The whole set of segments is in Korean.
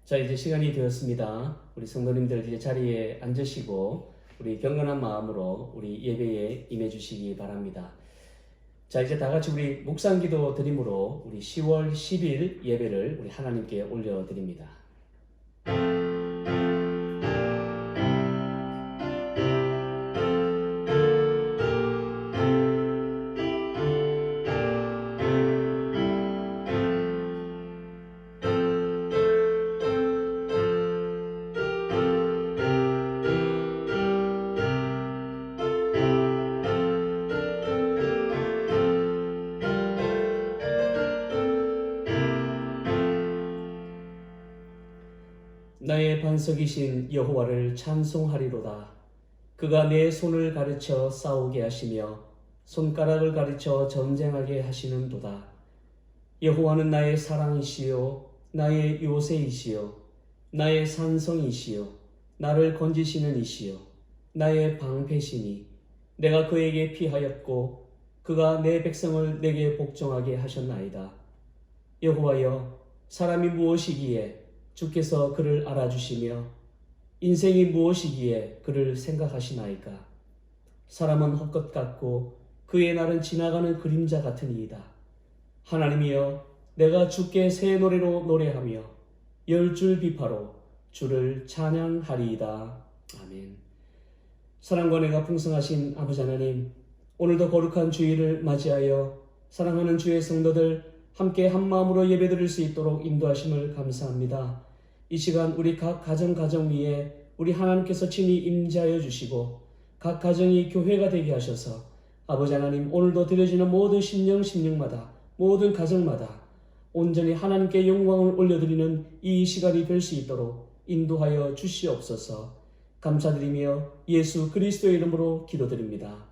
자, 이제 시간이 되었습니다. 우리 성도님들 이제 자리에 앉으시고 우리 경건한 마음으로 우리 예배에 임해 주시기 바랍니다. 자, 이제 다 같이 우리 묵상기도 드림으로 우리 10월 10일 예배를 우리 하나님께 올려드립니다. 나의 반석이신 여호와를 찬송하리로다. 그가 내 손을 가르쳐 싸우게 하시며 손가락을 가르쳐 전쟁하게 하시는도다. 여호와는 나의 사랑이시요 나의 요새이시요 나의 산성이시요 나를 건지시는 이시요 나의 방패시니 내가 그에게 피하였고 그가 내 백성을 내게 복종하게 하셨나이다. 여호와여, 사람이 무엇이기에 주께서 그를 알아주시며 인생이 무엇이기에 그를 생각하시나이까. 사람은 헛것 같고 그의 날은 지나가는 그림자 같으니이다. 하나님이여, 내가 주께 새 노래로 노래하며 10줄 비파로 주를 찬양하리이다. 아멘. 사랑과 은혜가 풍성하신 아버지 하나님, 오늘도 거룩한 주일을 맞이하여 사랑하는 주의 성도들 함께 한마음으로 예배드릴 수 있도록 인도하심을 감사합니다. 이 시간 우리 각 가정 위에 우리 하나님께서 친히 임재하여 주시고 각 가정이 교회가 되게 하셔서 아버지 하나님, 오늘도 드려지는 모든 심령마다 모든 가정마다 온전히 하나님께 영광을 올려드리는 이 시간이 될 수 있도록 인도하여 주시옵소서. 감사드리며 예수 그리스도의 이름으로 기도드립니다.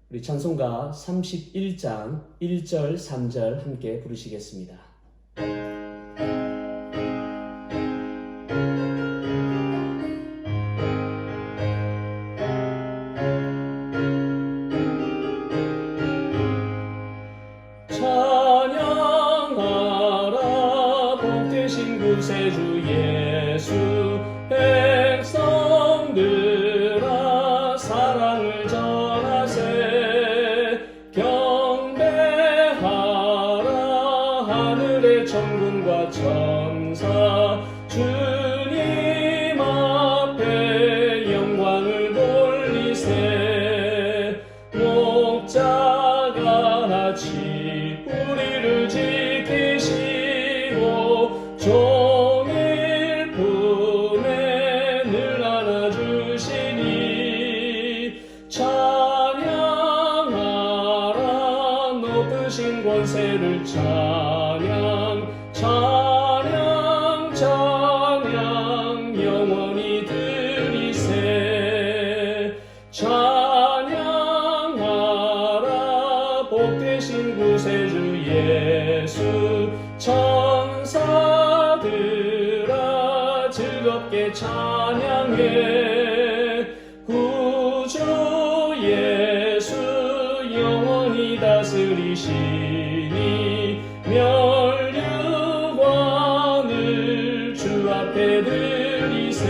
우리 찬송가 31장 1절 3절 함께 부르시겠습니다. 찬양하라 복되신 구세주 예수, 백성들아 사랑을 전하세. 경배하라 하늘의 천군과 천사, 주님 앞에 영광을 돌리세. 목자가 같이 우리를 지키시고 종일 품에 늘 안아주시니 찬양하라 높으신 권세를 찬양 찬양 찬양 영원히 드리세. 찬양하라 복되신 구세주 예수, 천사들아 즐겁게 찬양해. 구주 예수 영원히 다스리시니 멸류관을 주 앞에 드리세.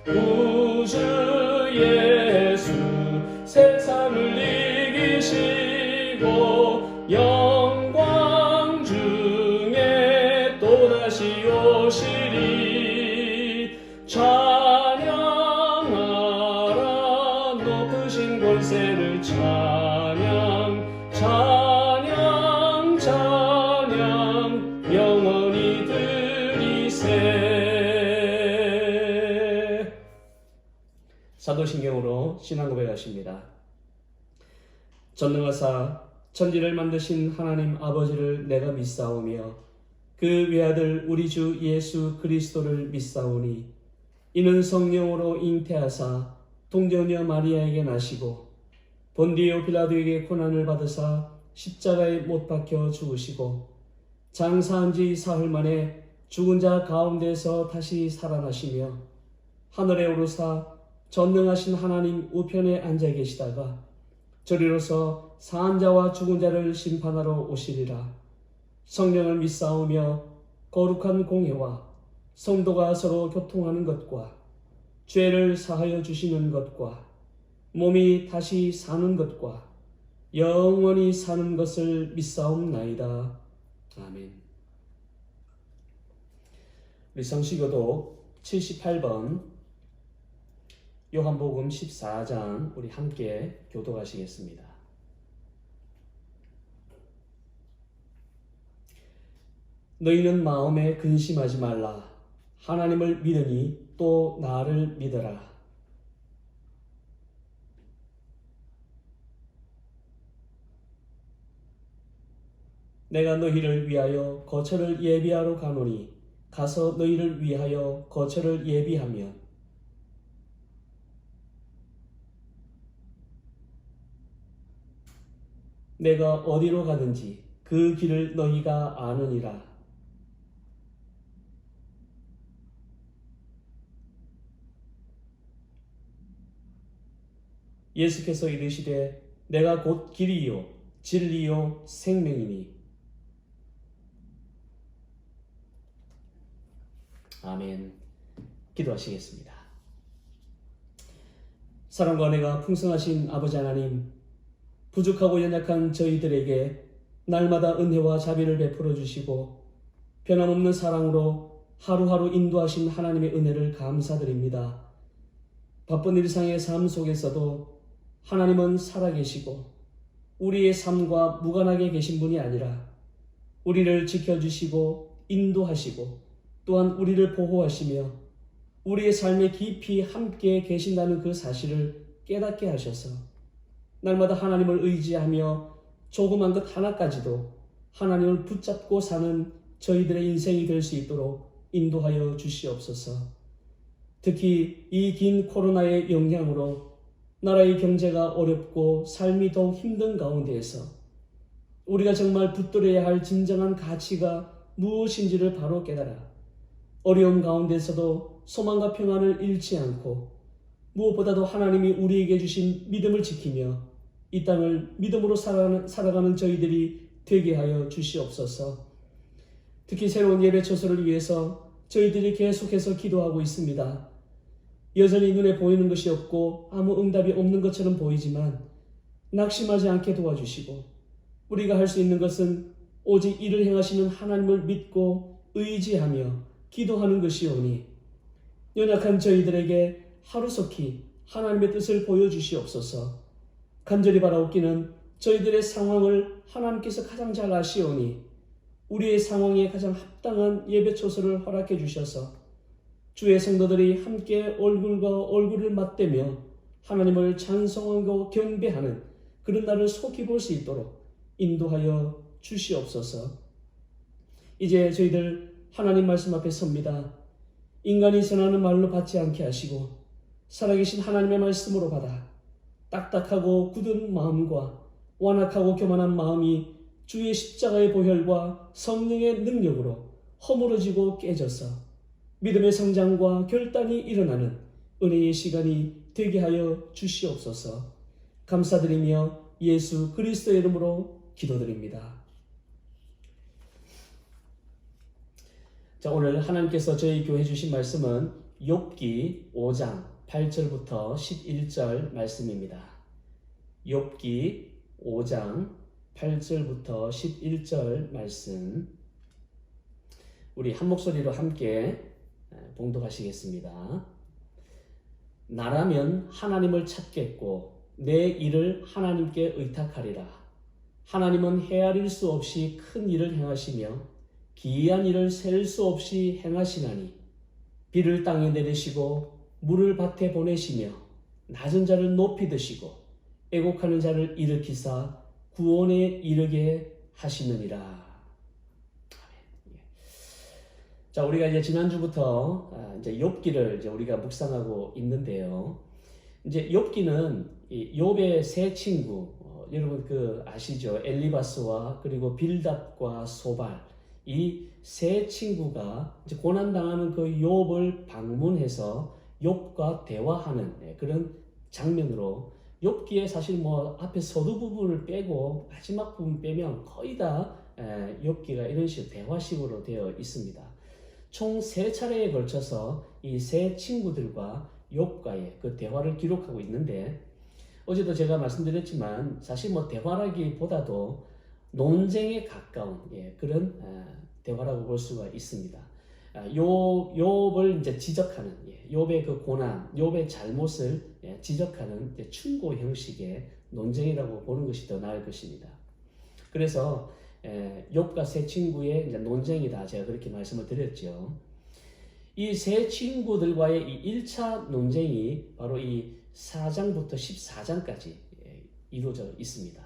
구주 예수 세상을 이기시고 영광 중에 또다시 오시리. 찬양하라 높으신 권세를 찬양 찬양 찬양 영원히 드리세. 사도신경으로 신앙 고백하십니다. 전능하사 천지를 만드신 하나님 아버지를 내가 믿사오며 그 외아들 우리 주 예수 그리스도를 믿사오니 이는 성령으로 잉태하사 동정녀 마리아에게 나시고 본디오 빌라도에게 고난을 받으사 십자가에 못 박혀 죽으시고 장사한 지 사흘 만에 죽은 자 가운데서 다시 살아나시며 하늘에 오르사 전능하신 하나님 우편에 앉아 계시다가 저리로서 사한 자와 죽은 자를 심판하러 오시리라. 성령을 믿사오며 거룩한 공회와 성도가 서로 교통하는 것과 죄를 사하여 주시는 것과 몸이 다시 사는 것과 영원히 사는 것을 믿사옵나이다. 아멘. 우리 성시교독 78번 요한복음 14장 우리 함께 교독하시겠습니다. 너희는 마음에 근심하지 말라. 하나님을 믿으니 또 나를 믿어라. 내가 너희를 위하여 거처를 예비하러 가노니 가서 너희를 위하여 거처를 예비하면 내가 어디로 가든지 그 길을 너희가 아느니라. 예수께서 이르시되 내가 곧 길이요 진리요 생명이니. 아멘. 기도하시겠습니다. 사랑과 은혜가 풍성하신 아버지 하나님, 부족하고 연약한 저희들에게 날마다 은혜와 자비를 베풀어 주시고 변함없는 사랑으로 하루하루 인도하신 하나님의 은혜를 감사드립니다. 바쁜 일상의 삶 속에서도 하나님은 살아계시고 우리의 삶과 무관하게 계신 분이 아니라 우리를 지켜주시고 인도하시고 또한 우리를 보호하시며 우리의 삶에 깊이 함께 계신다는 그 사실을 깨닫게 하셔서 날마다 하나님을 의지하며 조그만 것 하나까지도 하나님을 붙잡고 사는 저희들의 인생이 될 수 있도록 인도하여 주시옵소서. 특히 이 긴 코로나의 영향으로 나라의 경제가 어렵고 삶이 더욱 힘든 가운데에서 우리가 정말 붙들어야 할 진정한 가치가 무엇인지를 바로 깨달아 어려움 가운데서도 소망과 평안을 잃지 않고 무엇보다도 하나님이 우리에게 주신 믿음을 지키며 이 땅을 믿음으로 살아가는 저희들이 되게 하여 주시옵소서. 특히 새로운 예배 처소를 위해서 저희들이 계속해서 기도하고 있습니다. 여전히 눈에 보이는 것이 없고 아무 응답이 없는 것처럼 보이지만 낙심하지 않게 도와주시고 우리가 할 수 있는 것은 오직 이를 행하시는 하나님을 믿고 의지하며 기도하는 것이오니 연약한 저희들에게 하루속히 하나님의 뜻을 보여주시옵소서. 간절히 바라옵기는 저희들의 상황을 하나님께서 가장 잘 아시오니 우리의 상황에 가장 합당한 예배 처소를 허락해 주셔서 주의 성도들이 함께 얼굴과 얼굴을 맞대며 하나님을 찬송하고 경배하는 그런 날을 속히 볼 수 있도록 인도하여 주시옵소서. 이제 저희들 하나님 말씀 앞에 섭니다. 인간이 전하는 말로 받지 않게 하시고 살아계신 하나님의 말씀으로 받아 딱딱하고 굳은 마음과 완악하고 교만한 마음이 주의 십자가의 보혈과 성령의 능력으로 허물어지고 깨져서 믿음의 성장과 결단이 일어나는 은혜의 시간이 되게 하여 주시옵소서. 감사드리며 예수 그리스도의 이름으로 기도드립니다. 자, 오늘 하나님께서 저희 교회 주신 말씀은 욥기 5장 8절부터 11절 말씀입니다. 욥기 5장 8절부터 11절 말씀 우리 한 목소리로 함께 봉독하시겠습니다. 나라면 하나님을 찾겠고 내 일을 하나님께 의탁하리라. 하나님은 헤아릴 수 없이 큰 일을 행하시며 기이한 일을 셀 수 없이 행하시나니 비를 땅에 내리시고 물을 밭에 보내시며 낮은 자를 높이 드시고 애곡하는 자를 일으키사 구원에 이르게 하시느니라. 자, 우리가 이제 지난주부터 이제 욥기를 이제 우리가 묵상하고 있는데요. 이제 욥기는 이 욥의 세 친구, 여러분 그 아시죠? 엘리바스와 그리고 빌답과 소발, 이 세 친구가 이제 고난 당하는 그 욥을 방문해서 욥과 대화하는 그런 장면으로 욥기에 사실 뭐 앞에 서두 부분을 빼고 마지막 부분 빼면 거의 다 욥기가 이런 식으로 대화식으로 되어 있습니다. 총 3차례에 걸쳐서 이 세 친구들과 욥과의 그 대화를 기록하고 있는데, 어제도 제가 말씀드렸지만 사실 뭐 대화라기보다도 논쟁에 가까운 그런 대화라고 볼 수가 있습니다. 욥을 이제 지적하는, 욥의 그 고난, 욥의 잘못을 지적하는 충고 형식의 논쟁이라고 보는 것이 더 나을 것입니다. 그래서 욥과 세 친구의 이제 논쟁이다, 제가 그렇게 말씀을 드렸죠. 이 세 친구들과의 이 1차 논쟁이 바로 이 4장부터 14장까지 이루어져 있습니다.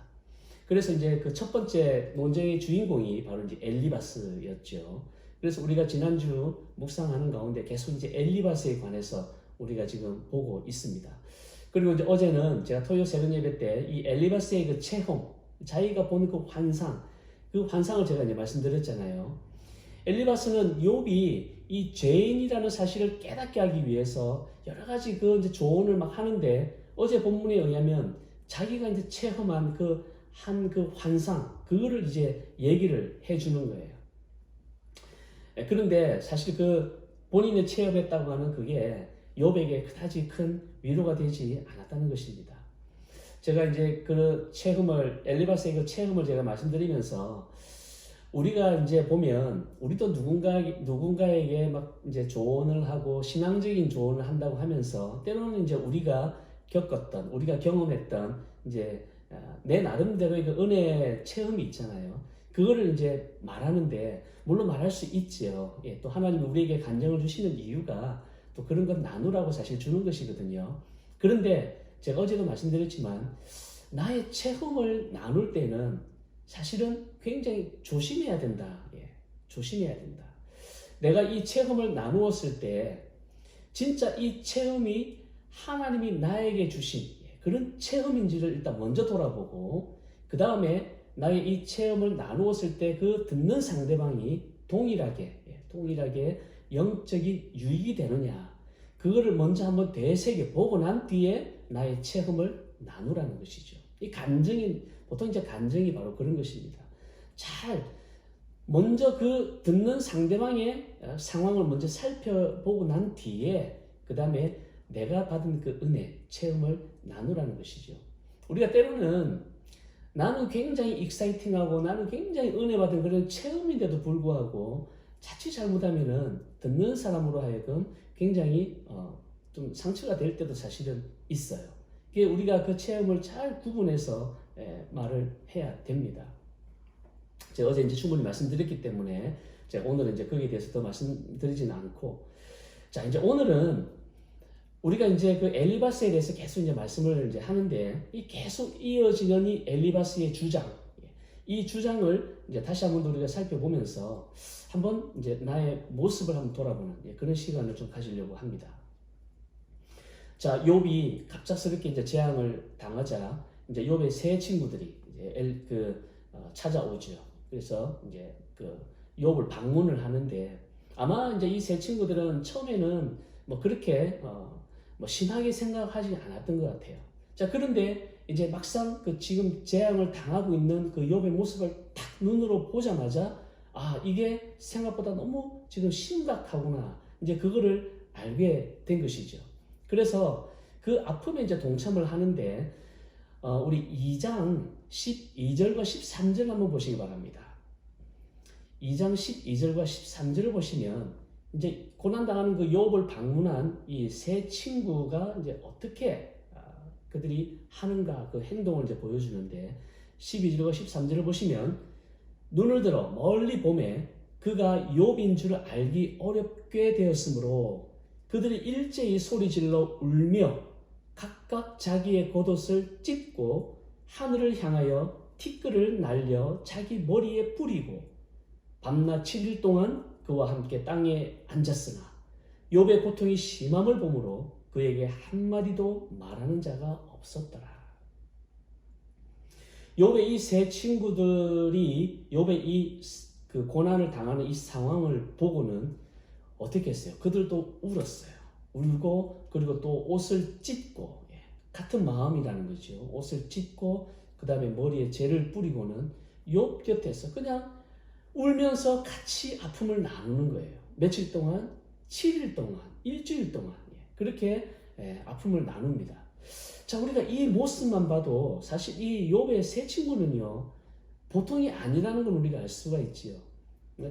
그래서 이제 그 첫 번째 논쟁의 주인공이 바로 이제 엘리바스였죠. 그래서 우리가 지난주 묵상하는 가운데 계속 이제 엘리바스에 관해서 우리가 지금 보고 있습니다. 그리고 이제 어제는 제가 토요 새벽 예배 때 이 엘리바스의 그 체험, 자기가 보는 그 환상을 제가 이제 말씀드렸잖아요. 엘리바스는 욥이 이 죄인이라는 사실을 깨닫게 하기 위해서 여러 가지 그 이제 조언을 막 하는데, 어제 본문에 의하면 자기가 이제 체험한 그 환상, 그거를 이제 얘기를 해주는 거예요. 그런데 사실 그 본인의 체험했다고 하는 그게 욥에게 그다지 큰 위로가 되지 않았다는 것입니다. 제가 이제 그 엘리바스의 그 체험을 제가 말씀드리면서, 우리가 이제 보면 우리도 누군가에게 막 이제 조언을 하고 신앙적인 조언을 한다고 하면서 때로는 이제 우리가 겪었던, 우리가 경험했던 이제 내 나름대로의 그 은혜 체험이 있잖아요. 그거를 이제 말하는데, 물론 말할 수 있지요. 또 하나님이 우리에게 간증을 주시는 이유가 또 그런 건 나누라고 사실 주는 것이거든요. 그런데 제가 어제도 말씀드렸지만, 나의 체험을 나눌 때는 사실은 굉장히 조심해야 된다. 조심해야 된다. 내가 이 체험을 나누었을 때 진짜 이 체험이 하나님이 나에게 주신 그런 체험인지를 일단 먼저 돌아보고, 그 다음에 나의 이 체험을 나누었을 때 그 듣는 상대방이 동일하게 영적인 유익이 되느냐, 그거를 먼저 한번 되새겨 보고 난 뒤에 나의 체험을 나누라는 것이죠. 이 보통 이제 간증이 바로 그런 것입니다. 먼저 그 듣는 상대방의 상황을 먼저 살펴보고 난 뒤에 그 다음에 내가 받은 그 은혜, 체험을 나누라는 것이죠. 우리가 때로는 나는 굉장히 익사이팅하고 나는 굉장히 은혜 받은 그런 체험인데도 불구하고 자칫 잘못하면은 듣는 사람으로 하여금 굉장히 좀 상처가 될 때도 사실은 있어요. 우리가 그 체험을 잘 구분해서 말을 해야 됩니다. 제가 어제 이제 충분히 말씀드렸기 때문에 제가 오늘은 이제 거기에 대해서 더 말씀드리지는 않고, 자, 이제 오늘은 우리가 이제 그 엘리바스에 대해서 계속 이제 말씀을 이제 하는데, 이 계속 이어지는 이 엘리바스의 주장, 이 주장을 이제 다시 한번 더 우리가 살펴보면서 한번 이제 나의 모습을 한번 돌아보는 그런 시간을 좀 가지려고 합니다. 자, 욥이 갑작스럽게 이제 재앙을 당하자 이제 욥의 세 친구들이 이제 찾아오죠. 그래서 이제 그 욥을 방문을 하는데, 아마 이제 이 세 친구들은 처음에는 뭐 그렇게 뭐 심하게 생각하지 않았던 것 같아요. 자, 그런데 이제 막상 그 지금 재앙을 당하고 있는 그 욥의 모습을 딱 눈으로 보자마자, 이게 생각보다 너무 지금 심각하구나, 이제 그거를 알게 된 것이죠. 그래서 그 아픔에 이제 동참을 하는데, 우리 2장 12절과 13절 한번 보시기 바랍니다. 2장 12절과 13절을 보시면 이제 고난당하는 그 욥을 방문한 이 세 친구가 이제 어떻게 그들이 하는가, 그 행동을 이제 보여주는데, 12절과 13절을 보시면, 눈을 들어 멀리 보매 그가 욥인 줄 알기 어렵게 되었으므로 그들이 일제히 소리질러 울며 각각 자기의 겉옷을 찢고 하늘을 향하여 티끌을 날려 자기 머리에 뿌리고 밤낮 7일 동안 그와 함께 땅에 앉았으나 욥의 고통이 심함을 보므로 그에게 한마디도 말하는 자가 없었더라. 욥의 이 세 친구들이 욥의 이 그 고난을 당하는 이 상황을 보고는 어떻게 했어요? 그들도 울었어요. 울고, 그리고 또 옷을 찢고, 같은 마음이라는 거죠. 옷을 찢고 그 다음에 머리에 재를 뿌리고는 욥 곁에서 그냥 울면서 같이 아픔을 나누는 거예요. 며칠 동안, 7일 동안, 일주일 동안 그렇게 아픔을 나눕니다. 자, 우리가 이 모습만 봐도 사실 이 욥의 세 친구는요 보통이 아니라는 걸 우리가 알 수가 있지요.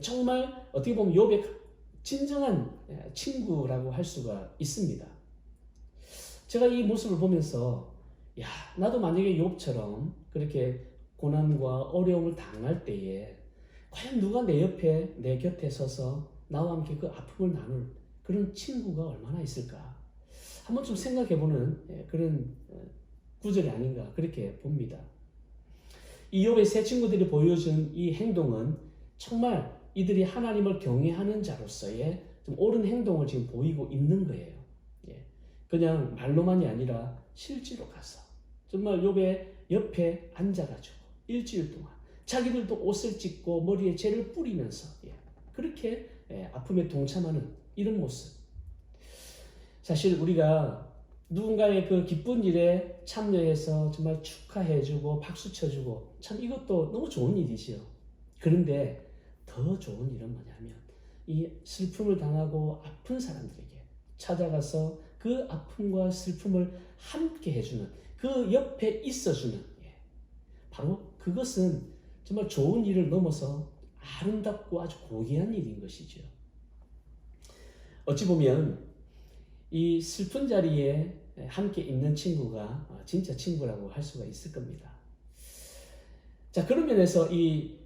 정말 어떻게 보면 욥의 진정한 친구라고 할 수가 있습니다. 제가 이 모습을 보면서 야, 나도 만약에 욥처럼 그렇게 고난과 어려움을 당할 때에 과연 누가 내 옆에 내 곁에 서서 나와 함께 그 아픔을 나눌 그런 친구가 얼마나 있을까? 한번 좀 생각해보는 그런 구절이 아닌가 그렇게 봅니다. 이 욥의 세 친구들이 보여준 이 행동은 정말 이들이 하나님을 경외하는 자로서의 좀 옳은 행동을 지금 보이고 있는 거예요. 그냥 말로만이 아니라 실제로 가서 정말 욥의 옆에 앉아가지고 일주일 동안 자기들도 옷을 찢고 머리에 재를 뿌리면서 그렇게 아픔에 동참하는 이런 모습. 사실 우리가 누군가의 그 기쁜 일에 참여해서 정말 축하해주고 박수 쳐주고 참 이것도 너무 좋은 일이지요. 그런데 더 좋은 일은 뭐냐면 이 슬픔을 당하고 아픈 사람들에게 찾아가서 그 아픔과 슬픔을 함께 해주는 그 옆에 있어주는 바로 그것은 정말 좋은 일을 넘어서 아름답고 아주 고귀한 일인 것이죠. 어찌 보면 이 슬픈 자리에 함께 있는 친구가 진짜 친구라고 할 수가 있을 겁니다. 자, 그런 면에서 이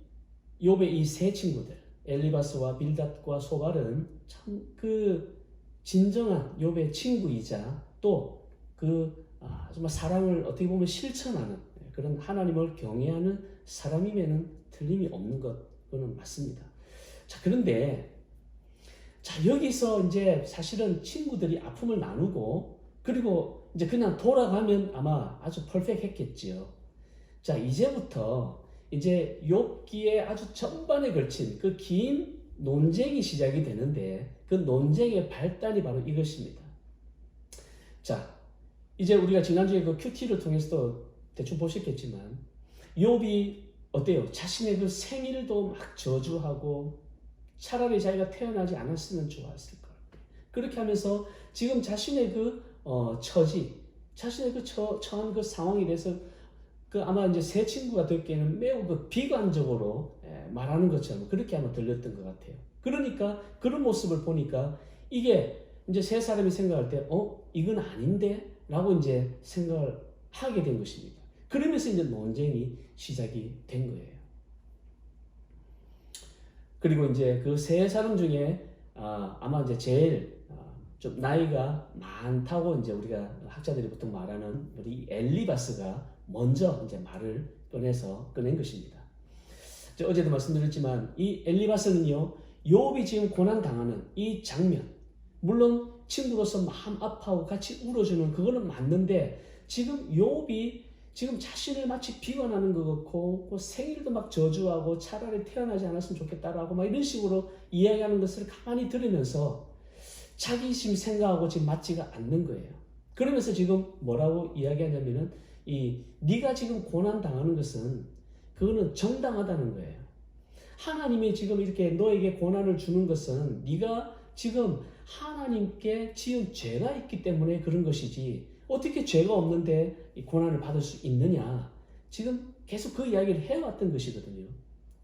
욥의 이 세 친구들 엘리바스와 빌닷과 소발은 참 그 진정한 욥의 친구이자 또 그 정말 사랑을 어떻게 보면 실천하는 그런 하나님을 경외하는 사람임에는 틀림이 없는 그거는 맞습니다. 자, 그런데 자, 여기서 이제 사실은 친구들이 아픔을 나누고 그리고 이제 그냥 돌아가면 아마 아주 퍼펙트했겠지요. 자, 이제부터 이제 욥기의 아주 전반에 걸친 그 긴 논쟁이 시작이 되는데 그 논쟁의 발단이 바로 이것입니다. 자, 이제 우리가 지난주에 그 큐티를 통해서도 대충 보셨겠지만 욥이 어때요? 자신의 그 생일도 막 저주하고 차라리 자기가 태어나지 않았으면 좋았을 걸. 그렇게 하면서 지금 자신의 그 처지, 자신의 그 처한 그 상황에 대해서 그 아마 이제 새 친구가 듣기에는 매우 그 비관적으로 말하는 것처럼 그렇게 아마 들렸던 것 같아요. 그러니까 그런 모습을 보니까 이게 이제 세 사람이 생각할 때, 이건 아닌데? 라고 이제 생각을 하게 된 것입니다. 그러면서 이제 논쟁이 시작이 된 거예요. 그리고 이제 그 세 사람 중에 아마 이제 제일 좀 나이가 많다고 이제 우리가 학자들이 보통 말하는 우리 엘리바스가 먼저 이제 말을 꺼낸 것입니다. 어제도 말씀드렸지만 이 엘리바스는요, 욥이 지금 고난 당하는 이 장면, 물론 친구로서 마음 아파하고 같이 울어주는 그거는 맞는데 지금 욥이 지금 자신을 마치 비관하는 것 같고 그 생일도 막 저주하고 차라리 태어나지 않았으면 좋겠다라고 막 이런 식으로 이야기하는 것을 가만히 들으면서 자기 지금 생각하고 지금 맞지가 않는 거예요. 그러면서 지금 뭐라고 이야기하냐면은 네가 지금 고난 당하는 것은 그거는 정당하다는 거예요. 하나님이 지금 이렇게 너에게 고난을 주는 것은 네가 지금 하나님께 지은 죄가 있기 때문에 그런 것이지 어떻게 죄가 없는데 이 고난을 받을 수 있느냐. 지금 계속 그 이야기를 해왔던 것이거든요.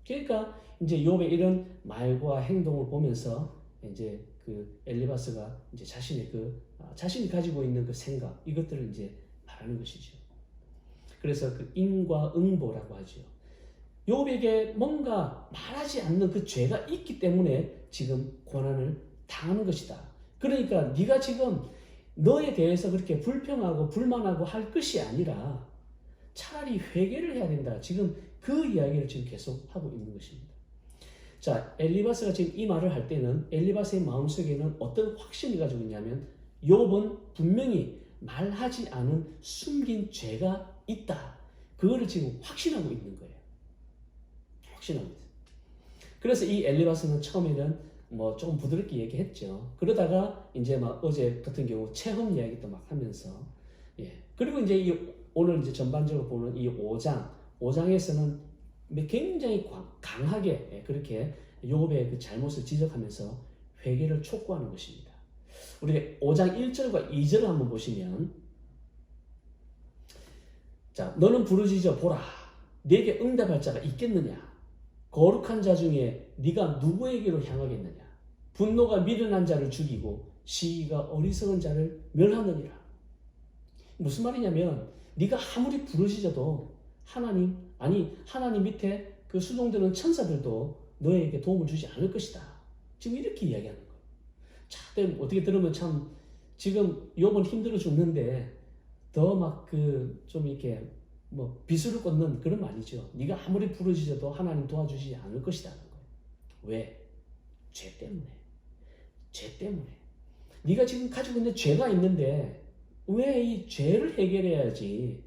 그러니까 이제 욥의 이런 말과 행동을 보면서 이제 그 엘리바스가 이제 자신이 가지고 있는 그 생각 이것들을 이제 말하는 것이죠. 그래서 그 인과 응보라고 하죠. 욥에게 뭔가 말하지 않는 그 죄가 있기 때문에 지금 고난을 당하는 것이다. 그러니까 네가 지금 너에 대해서 그렇게 불평하고 불만하고 할 것이 아니라 차라리 회개를 해야 된다. 지금 그 이야기를 지금 계속 하고 있는 것입니다. 자, 엘리바스가 지금 이 말을 할 때는 엘리바스의 마음속에는 어떤 확신이 가지고 있냐면 욥은 분명히 말하지 않은 숨긴 죄가 있다. 그거를 지금 확신하고 있는 거예요. 확신하고 있어요. 그래서 이 엘리바스는 처음에는 뭐 조금 부드럽게 얘기했죠. 그러다가 이제 막 어제 같은 경우 체험 이야기도 막 하면서 그리고 이제 오늘 이제 전반적으로 보는 이 5장에서는 굉장히 강하게 그렇게 욥의 그 잘못을 지적하면서 회개를 촉구하는 것입니다. 우리가 5장 1절과 2절을 한번 보시면, 자, 너는 부르짖어 보라, 네게 응답할 자가 있겠느냐? 거룩한 자 중에 네가 누구에게로 향하겠느냐? 분노가 미련한 자를 죽이고 시기가 어리석은 자를 멸하느니라. 무슨 말이냐면, 네가 아무리 부르짖어도 하나님 밑에 그 수종되는 천사들도 너에게 도움을 주지 않을 것이다. 지금 이렇게 이야기하는 거예요. 자, 어떻게 들으면 참 지금 욥은 힘들어 죽는데 더 막 좀 이렇게 뭐 비수를 꽂는 그런 말이죠. 네가 아무리 부르짖어도 하나님 도와주지 않을 것이라는 거예요. 왜? 죄 때문에. 죄 때문에. 네가 지금 가지고 있는 죄가 있는데 왜 이 죄를 해결해야지?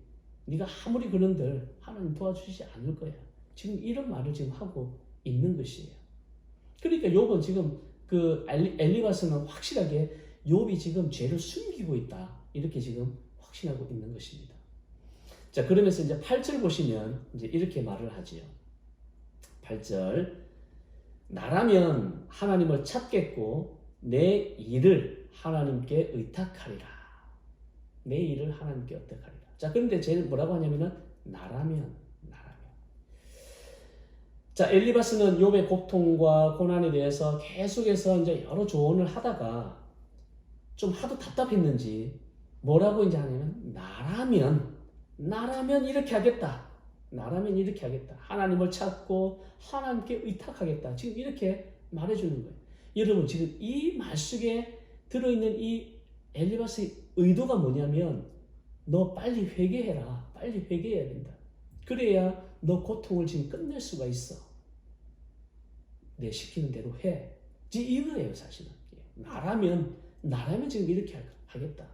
네가 아무리 그런들 하나님 도와주지 않을 거야. 지금 이런 말을 지금 하고 있는 것이에요. 그러니까 욥은 지금 그 엘리바스는 확실하게 욥이 지금 죄를 숨기고 있다. 이렇게 지금 확신하고 있는 것입니다. 자, 그러면서 이제 8절 보시면 이제 이렇게 말을 하지요. 8절. 나라면 하나님을 찾겠고 내 일을 하나님께 의탁하리라. 내 일을 하나님께 의탁하리라. 자, 그런데 쟤는 뭐라고 하냐면은 나라면. 자, 엘리바스는 욥의 고통과 고난에 대해서 계속해서 이제 여러 조언을 하다가 좀 하도 답답했는지 뭐라고 이제 하냐면 나라면 이렇게 하겠다. 나라면 이렇게 하겠다. 하나님을 찾고 하나님께 의탁하겠다. 지금 이렇게 말해주는 거예요. 여러분, 지금 이 말 속에 들어있는 이 엘리바스의 의도가 뭐냐면, 너 빨리 회개해라. 빨리 회개해야 된다. 그래야 너 고통을 지금 끝낼 수가 있어. 내 시키는 대로 해. 이거예요, 사실은. 나라면 지금 이렇게 하겠다.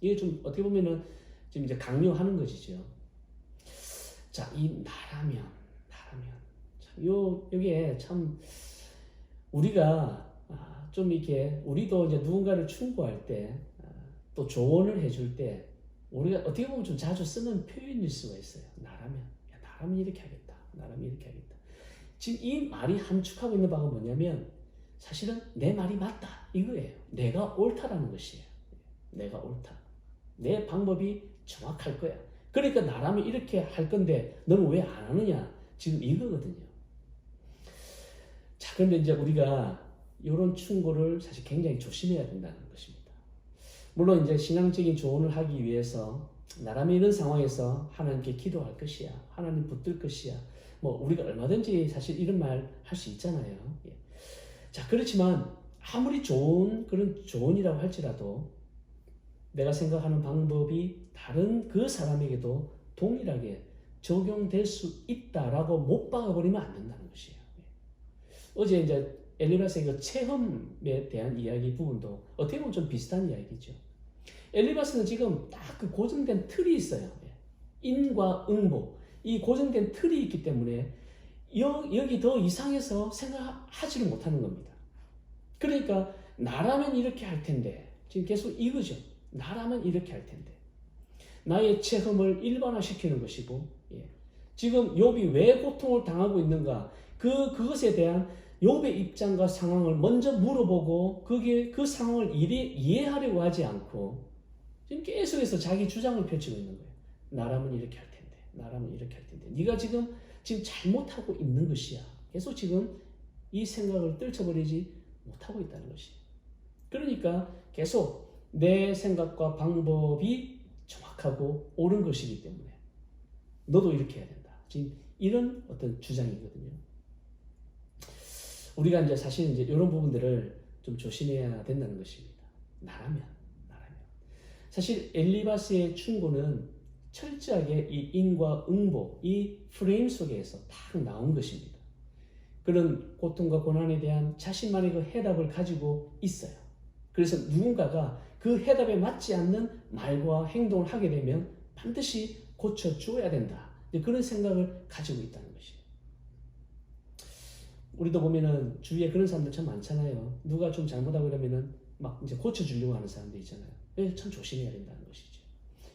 이게 좀 어떻게 보면은 지금 이제 강요하는 것이죠. 자, 이 나라면. 여기에 참 우리가 좀 이렇게 우리도 이제 누군가를 충고할 때 또 조언을 해줄 때 우리가 어떻게 보면 좀 자주 쓰는 표현일 수가 있어요. 나라면 이렇게 하겠다. 나라면 이렇게 하겠다. 지금 이 말이 함축하고 있는 바가 뭐냐면 사실은 내 말이 맞다. 이거예요. 내가 옳다라는 것이에요. 내가 옳다. 내 방법이 정확할 거야. 그러니까 나라면 이렇게 할 건데 너는 왜 안 하느냐? 지금 이거거든요. 자, 그런데 이제 우리가 이런 충고를 사실 굉장히 조심해야 된다는 것입니다. 물론 이제 신앙적인 조언을 하기 위해서 나라면 이런 상황에서 하나님께 기도할 것이야. 하나님 붙들 것이야. 뭐 우리가 얼마든지 사실 이런 말 할 수 있잖아요. 예. 자, 그렇지만 아무리 좋은 그런 조언이라고 할지라도 내가 생각하는 방법이 다른 그 사람에게도 동일하게 적용될 수 있다라고 못 박아버리면 안 된다는 것이에요. 어제 이제 엘리바스의 그 체험에 대한 이야기 부분도 어떻게 보면 좀 비슷한 이야기죠. 엘리바스는 지금 딱 그 고정된 틀이 있어요. 인과 응보. 이 고정된 틀이 있기 때문에 여기 더 이상해서 생각하지를 못하는 겁니다. 그러니까 나라면 이렇게 할 텐데, 지금 계속 이거죠. 나라면 이렇게 할 텐데. 나의 체험을 일반화시키는 것이고, 지금 욥이 왜 고통을 당하고 있는가, 그것에 대한 욥의 입장과 상황을 먼저 물어보고 그 상황을 이해하려고 하지 않고 지금 계속해서 자기 주장을 펼치고 있는 거예요. 나라면 이렇게 할 텐데, 나라면 이렇게 할 텐데. 네가 지금 잘못하고 있는 것이야. 계속 지금 이 생각을 떨쳐버리지 못하고 있다는 것이에요. 그러니까 계속 내 생각과 방법이 정확하고 옳은 것이기 때문에 너도 이렇게 해야 된다. 지금 이런 어떤 주장이거든요. 우리가 이제 사실 이제 이런 부분들을 좀 조심해야 된다는 것입니다. 나라면. 사실 엘리바스의 충고는 철저하게 이 인과 응보, 이 프레임 속에서 딱 나온 것입니다. 그런 고통과 고난에 대한 자신만의 그 해답을 가지고 있어요. 그래서 누군가가 그 해답에 맞지 않는 말과 행동을 하게 되면 반드시 고쳐줘야 된다. 그런 생각을 가지고 있다는 것이에요. 우리도 보면은 주위에 그런 사람들 참 많잖아요. 누가 좀 잘못하고 이러면은 막 이제 고쳐주려고 하는 사람들 있잖아요. 참 조심해야 된다는 것이죠.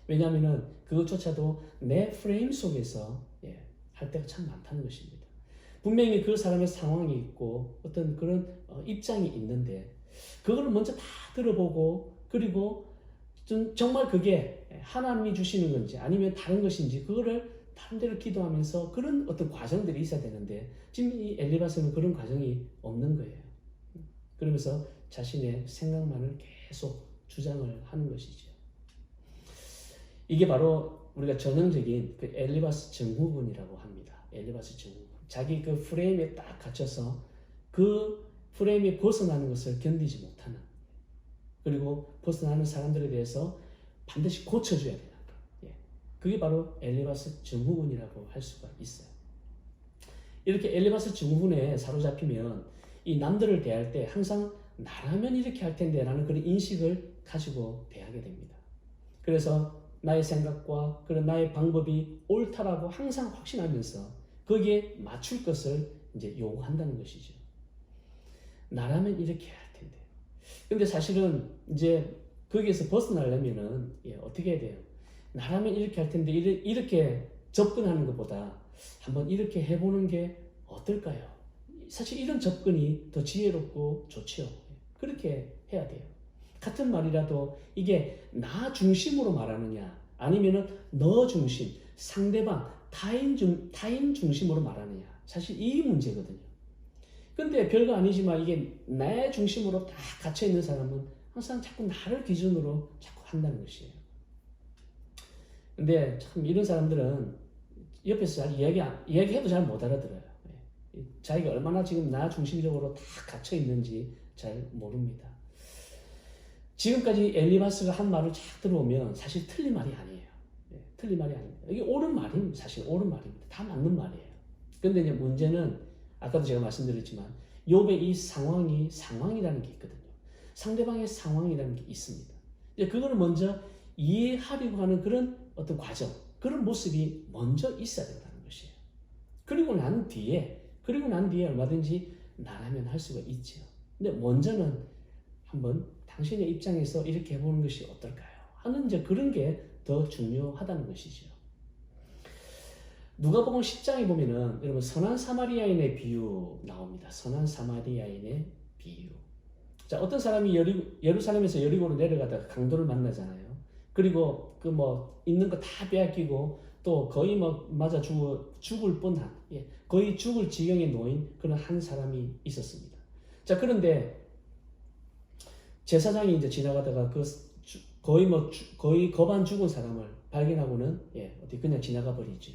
왜냐하면은 그것조차도 내 프레임 속에서 할 때가 참 많다는 것입니다. 분명히 그 사람의 상황이 있고 어떤 그런 입장이 있는데 그거를 먼저 다 들어보고 그리고 정말 그게 하나님이 주시는 건지 아니면 다른 것인지 그거를 다른 데로 기도하면서 그런 어떤 과정들이 있어야 되는데 지금 이 엘리바스는 그런 과정이 없는 거예요. 그러면서 자신의 생각만을 계속 주장을 하는 것이죠. 이게 바로 우리가 전형적인 그 엘리바스 증후군이라고 합니다. 엘리바스 증후군. 자기 그 프레임에 딱 갇혀서 그 프레임에 벗어나는 것을 견디지 못하는, 그리고 벗어나는 사람들에 대해서 반드시 고쳐줘야 되는 거. 그게 바로 엘리바스 증후군이라고 할 수가 있어요. 이렇게 엘리바스 증후군에 사로잡히면 이 남들을 대할 때 항상 나라면 이렇게 할 텐데 라는 그런 인식을 가지고 대하게 됩니다. 그래서 나의 생각과 그런 나의 방법이 옳다라고 항상 확신하면서 거기에 맞출 것을 이제 요구한다는 것이죠. 나라면 이렇게 할 텐데. 근데 사실은 이제 거기에서 벗어나려면은 어떻게 해야 돼요? 나라면 이렇게 할 텐데 이렇게 접근하는 것보다 한번 이렇게 해보는 게 어떨까요? 사실 이런 접근이 더 지혜롭고 좋죠. 그렇게 해야 돼요. 같은 말이라도 이게 나 중심으로 말하느냐 아니면은 너 중심, 상대방, 타인 중심으로 말하느냐. 사실 이 문제거든요. 근데 별거 아니지만 이게 내 중심으로 다 갇혀있는 사람은 항상 자꾸 나를 기준으로 자꾸 한다는 것이에요. 근데 참 이런 사람들은 옆에서 잘 이야기해도 잘 못 알아들어요. 자기가 얼마나 지금 나 중심적으로 다 갇혀 있는지 잘 모릅니다. 지금까지 엘리바스가 한 말을 쫙 들어오면 사실 틀린 말이 아니에요. 틀린 말이 아닙니다. 이게 옳은 말입니다. 사실 옳은 말입니다. 다 맞는 말이에요. 근데 이제 문제는 아까도 제가 말씀드렸지만 욥의 이 상황이라는 게 있거든요. 상대방의 상황이라는 게 있습니다. 이제 그거를 먼저 이해하려고 하는 그런 어떤 과정, 그런 모습이 먼저 있어야 된다는 것이에요. 그리고 난 뒤에 얼마든지 나라면 할 수가 있죠. 근데 먼저는 한번 당신의 입장에서 이렇게 해보는 것이 어떨까요? 하는 이제 그런 게 더 중요하다는 것이죠. 누가복음 10장에 보면은 여러분 선한 사마리아인의 비유 나옵니다. 선한 사마리아인의 비유. 자, 어떤 사람이 예루살렘에서 여리고로 내려가다가 강도를 만나잖아요. 그리고 그 있는 거 다 빼앗기고 또 거의 맞아 죽을 뻔한, 거의 죽을 지경에 놓인 그런 한 사람이 있었습니다. 자, 그런데 제사장이 이제 지나가다가 거의 거반 죽은 사람을 발견하고는 어디 그냥 지나가 버리죠.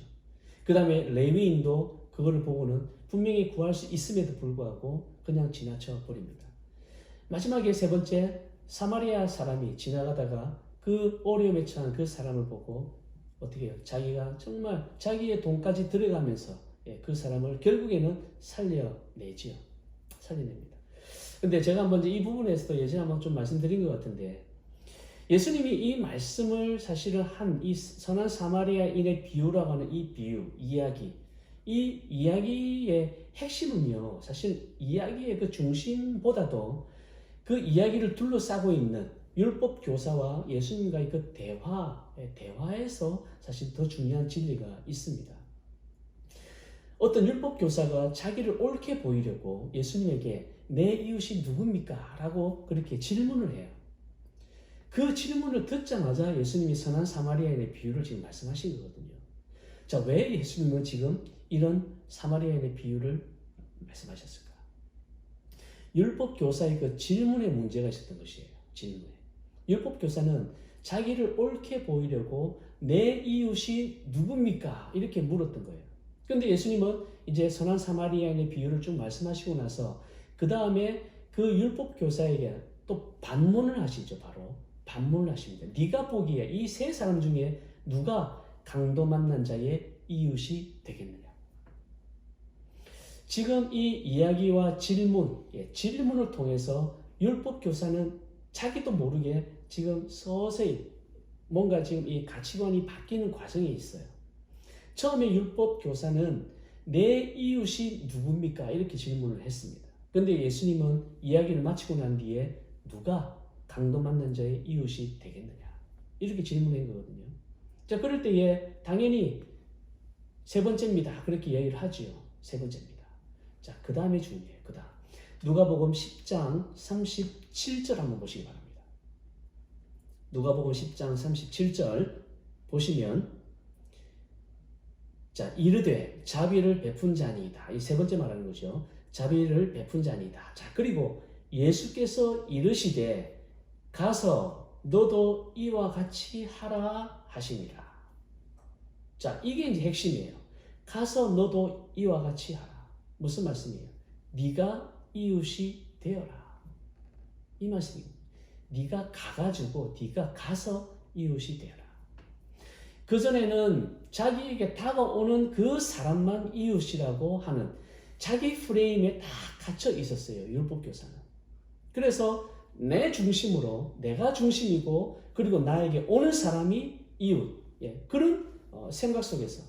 그 다음에 레위인도 그거를 보고는 분명히 구할 수 있음에도 불구하고 그냥 지나쳐 버립니다. 마지막에 세 번째 사마리아 사람이 지나가다가 그 어려움에 처한 그 사람을 보고 어떻게 해요? 자기가 정말 자기의 돈까지 들어가면서 그 사람을 결국에는 살려내지요. 살려냅니다. 근데 제가 한번 이 부분에서도 예전에 한번 좀 말씀드린 것 같은데 예수님이 이 말씀을 사실은 한 이 선한 사마리아인의 비유라고 하는 이 비유, 이야기, 이 이야기의 핵심은요, 사실 이야기의 그 중심보다도 그 이야기를 둘러싸고 있는 율법 교사와 예수님과의 그 대화에서 사실 더 중요한 진리가 있습니다. 어떤 율법 교사가 자기를 옳게 보이려고 예수님에게 내 이웃이 누굽니까? 라고 그렇게 질문을 해요. 그 질문을 듣자마자 예수님이 선한 사마리아인의 비유를 지금 말씀하신 거거든요. 자, 왜 예수님은 지금 이런 사마리아인의 비유를 말씀하셨을까? 율법 교사의 그 질문에 문제가 있었던 것이에요. 질문에. 율법 교사는 자기를 옳게 보이려고 내 이웃이 누굽니까? 이렇게 물었던 거예요. 그런데 예수님은 이제 선한 사마리아인의 비유를 쭉 말씀하시고 나서 그 다음에 그 율법 교사에게 또 반문을 하시죠. 바로 반문을 하십니다. 네가 보기에 이 세 사람 중에 누가 강도 만난 자의 이웃이 되겠느냐? 지금 이 이야기와 질문을 통해서 율법 교사는 자기도 모르게 지금 서서히 뭔가 지금 이 가치관이 바뀌는 과정에 있어요. 처음에 율법 교사는 내 이웃이 누굽니까? 이렇게 질문을 했습니다. 그런데 예수님은 이야기를 마치고 난 뒤에 누가 강도 만난 자의 이웃이 되겠느냐? 이렇게 질문한 거거든요. 자, 그럴 때에 당연히 세 번째입니다. 그렇게 얘기를 하지요. 세 번째입니다. 자, 그 다음에 중요해요. 그 다음. 누가복음 10장 37절 한번 보시기 바랍니다. 누가복음 10장 37절 보시면 자, 이르되 자비를 베푼 자니이다. 이 세 번째 말하는 거죠. 자비를 베푼 자니이다. 자, 그리고 예수께서 이르시되 가서 너도 이와 같이 하라 하시니라. 자, 이게 이제 핵심이에요. 가서 너도 이와 같이 하라. 무슨 말씀이에요? 네가 이웃이 되어라. 이 말씀입니다. 네가 가가지고 네가 가서 이웃이 되어라. 그전에는 자기에게 다가오는 그 사람만 이웃이라고 하는 자기 프레임에 다 갇혀 있었어요. 율법교사는. 그래서 내 중심으로 내가 중심이고 그리고 나에게 오는 사람이 이웃. 예, 그런 생각 속에서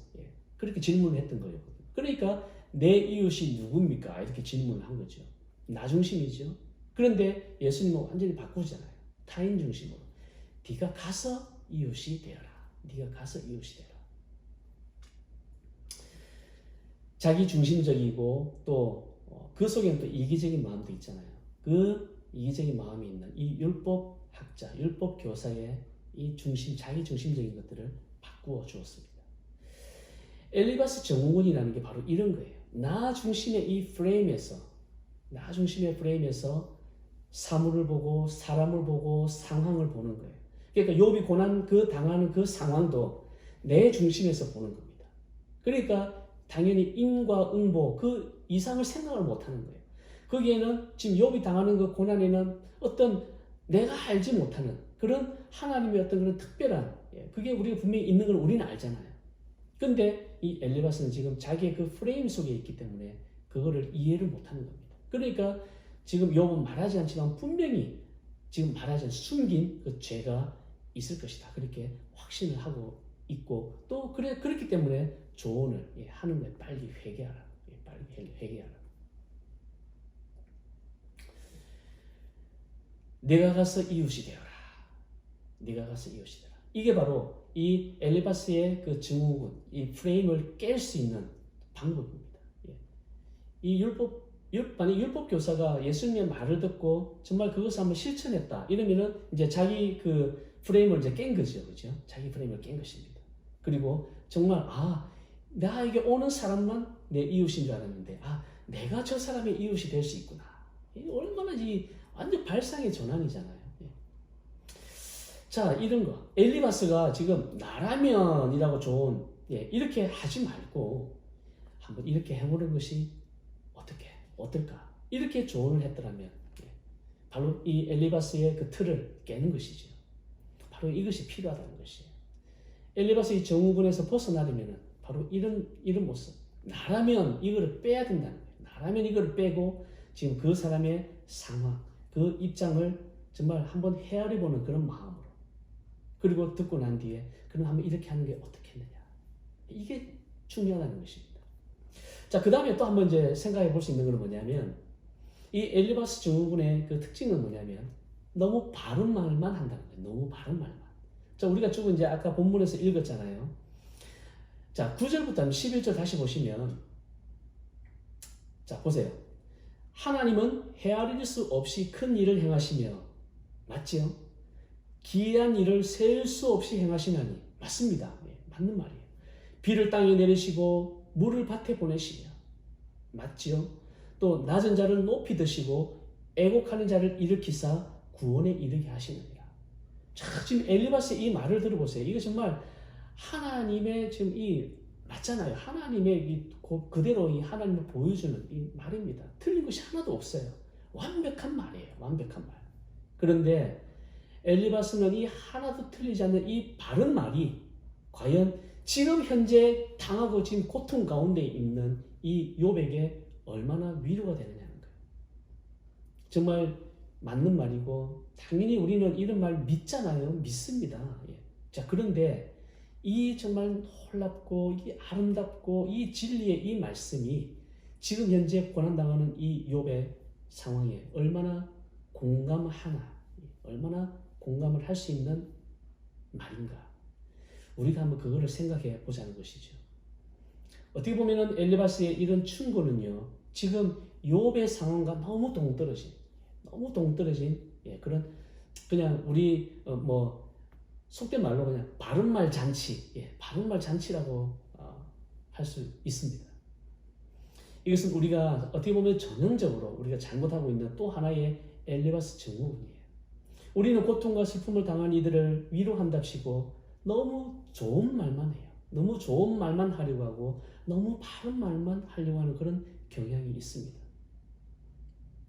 그렇게 질문을 했던 거예요. 그러니까 내 이웃이 누굽니까? 이렇게 질문을 한 거죠. 나 중심이죠. 그런데 예수님은 완전히 바꾸잖아요. 타인 중심으로. 네가 가서 이웃이 되어라. 네가 가서 이웃이 되어라. 자기 중심적이고 또 그 속에는 또 이기적인 마음도 있잖아요. 그 이기적인 마음이 있는 이 율법학자, 율법교사의 이 중심, 자기 중심적인 것들을 바꾸어 주었습니다. 엘리바스 증후군이라는 게 바로 이런 거예요. 나 중심의 이 프레임에서, 나 중심의 프레임에서 사물을 보고 사람을 보고 상황을 보는 거예요. 그러니까 욥이 고난 당하는 그 상황도 내 중심에서 보는 겁니다. 그러니까 당연히 인과 응보 그 이상을 생각을 못하는 거예요. 거기에는 지금 욥이 당하는 그 고난에는 어떤 내가 알지 못하는 그런 하나님의 어떤 그런 특별한 그게 우리가 분명히 있는 걸 우리는 알잖아요. 근데 이 엘리바스는 지금 자기의 그 프레임 속에 있기 때문에 그거를 이해를 못하는 겁니다. 그러니까 지금 욥은 말하지 않지만 분명히 지금 말하지 않은 숨긴 그 죄가 있을 것이다. 그렇게 확신을 하고 있고 또 그렇기 때문에 조언을 하는 거예요. 빨리 회개하라. 빨리 회개하라. 내가 가서 이웃이 되어라. 네가 가서 이웃이 되어라. 이게 바로 이 엘리바스의 그 증후군, 이 프레임을 깰 수 있는 방법입니다. 이 만약 율법 교사가 예수님의 말을 듣고 정말 그것을 한번 실천했다. 이러면은 이제 자기 그 프레임을 이제 깬 거죠. 그죠? 자기 프레임을 깬 것입니다. 그리고 정말, 나에게 오는 사람만 내 이웃인 줄 알았는데, 내가 저 사람의 이웃이 될 수 있구나. 얼마나 완전 발상의 전환이잖아요. 자, 이런 거. 엘리바스가 지금 나라면이라고 좋은, 이렇게 하지 말고, 한번 이렇게 해보는 것이 어떨까? 이렇게 조언을 했더라면, 바로 이 엘리바스의 그 틀을 깨는 것이죠. 바로 이것이 필요하다는 것이에요. 엘리바스의 정우군에서 벗어나려면, 바로 이런 모습. 나라면 이거를 빼야 된다는 거예요. 나라면 이거를 빼고, 지금 그 사람의 상황, 그 입장을 정말 한번 헤아려보는 그런 마음으로. 그리고 듣고 난 뒤에 그럼 한번 이렇게 하는 게 어떻겠느냐. 이게 중요하다는 것입니다. 자, 그 다음에 또 한번 이제 생각해 볼 수 있는 건 뭐냐면 이 엘리바스 증후군의 그 특징은 뭐냐면 너무 바른 말만 한다는 거예요. 너무 바른 말만. 자, 우리가 쭉 이제 아까 본문에서 읽었잖아요. 자, 9절부터 11절 다시 보시면 자, 보세요. 하나님은 헤아릴 수 없이 큰 일을 행하시며 맞지요? 기이한 일을 셀 수 없이 행하시나니 맞습니다. 맞는 말이에요. 비를 땅에 내리시고 물을 밭에 보내시며 맞지요? 또 낮은 자를 높이 드시고 애곡하는 자를 일으키사 구원에 이르게 하시느니라. 자, 지금 엘리바스의 이 말을 들어보세요. 이거 정말 하나님의 지금 맞잖아요. 하나님의 그대로 이 하나님을 보여주는 이 말입니다. 틀린 것이 하나도 없어요. 완벽한 말이에요. 완벽한 말. 그런데 엘리바스는 이 하나도 틀리지 않는 이 바른 말이 과연 지금 현재 당하고 지금 고통 가운데 있는 이 욥에게 얼마나 위로가 되느냐는 거예요. 정말 맞는 말이고 당연히 우리는 이런 말 믿잖아요. 믿습니다. 자, 그런데 이 정말 놀랍고 이 아름답고 이 진리의 이 말씀이 지금 현재 고난당하는 이 욥의 상황에 얼마나 공감하나, 얼마나 공감을 할 수 있는 말인가. 우리가 한번 그거를 생각해 보자는 것이죠. 어떻게 보면은 엘리바스의 이런 충고는요, 지금 욥의 상황과 너무 동떨어진 그런 그냥 우리 속된 말로 그냥 바른말 잔치, 바른말 잔치라고 할 수 있습니다. 이것은 우리가 어떻게 보면 전형적으로 우리가 잘못하고 있는 또 하나의 엘리바스 증후군이에요. 우리는 고통과 슬픔을 당한 이들을 위로한답시고 너무 좋은 말만 해요. 너무 좋은 말만 하려고 하고 너무 바른 말만 하려고 하는 그런 경향이 있습니다.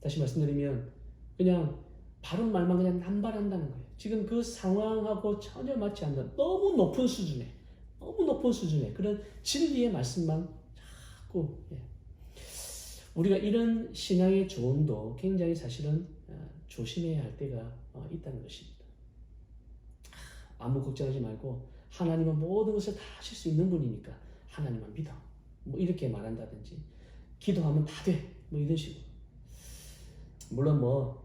다시 말씀드리면 그냥 바른 말만 그냥 남발한다는 거예요. 지금 그 상황하고 전혀 맞지 않는 너무 높은 수준의 그런 진리의 말씀만 자꾸 우리가 이런 신앙의 조언도 굉장히 사실은 조심해야 할 때가 있다는 것입니다. 아무 걱정하지 말고 하나님은 모든 것을 다 하실 수 있는 분이니까 하나님만 믿어. 이렇게 말한다든지 기도하면 다 돼. 이런 식으로. 물론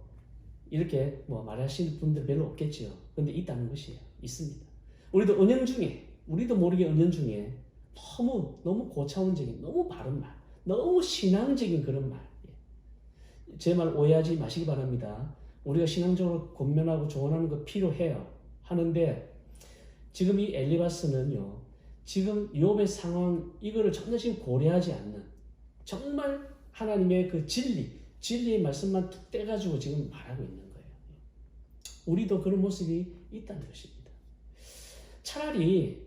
이렇게 말하시는 분들 별로 없겠지요. 근데 있다는 것이에요. 있습니다. 우리도 모르게 은연 중에 너무 고차원적인, 너무 바른 말, 너무 신앙적인 그런 말. 제 말 오해하지 마시기 바랍니다. 우리가 신앙적으로 권면하고 조언하는 거 필요해요. 하는데 지금 이 엘리바스는요, 지금 욥의 상황 이거를 전혀 지금 고려하지 않는 정말 하나님의 그 진리의 말씀만 툭 떼가지고 지금 말하고 있는 거예요. 우리도 그런 모습이 있다는 것입니다. 차라리